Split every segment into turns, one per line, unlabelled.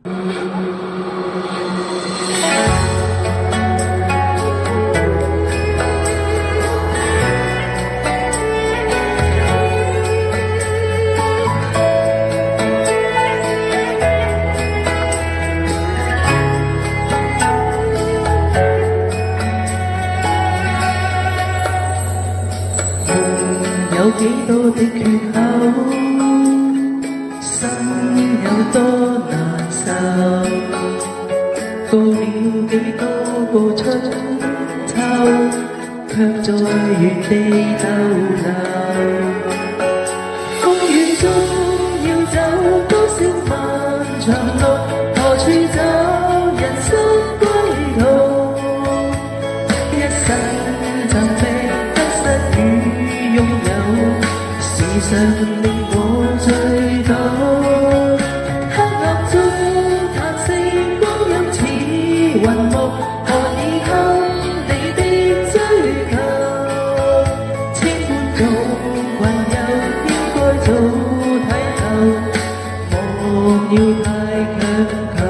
有幾多的缺口，心有多難受，過了幾多個春秋，卻在原地逗留。風雨中要走多少漫長路，何處找人生歸途？一生曾被得失與擁有，時常令我醉倒。黑暗中嘆息光陰似雲霧，何以堪你的追求？千般種困擾應該早睇透，莫要太強求。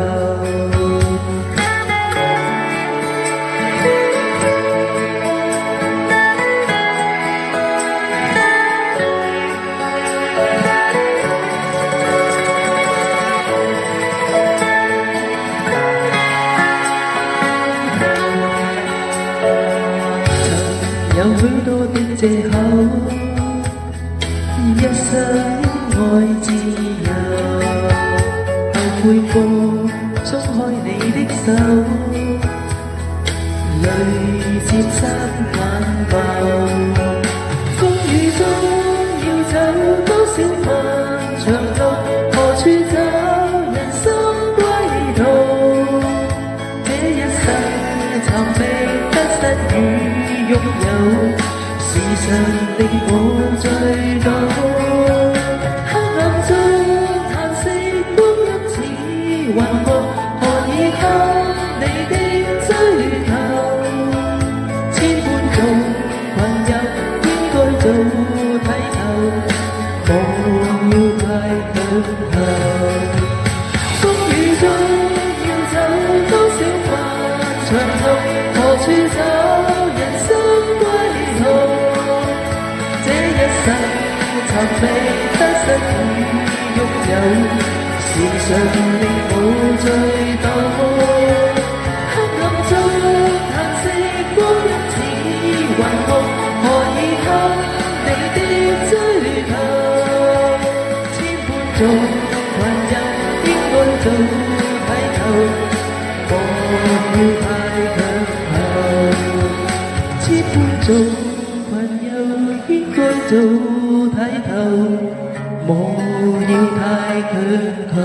有許多的藉口，一生愛自由，後悔過鬆開你的手，淚漸生眼眸。風雨中要走多少漫長路，何處找人生歸途？這一生尋覓得失與擁有，時常令我醉倒。黑暗中嘆息光陰似雲霧，何以堪你的追求？千般種困擾應該早睇透，莫要太強求。風雨中要走多少漫長路，何處找人生歸途？這一生尋覓得失與擁有，時常令我醉倒。黑暗中嘆息光陰似雲霧，何以堪你的追求？千般種困擾應該早睇透，莫要太強求。千般種困擾應該早睇透，莫要太強求。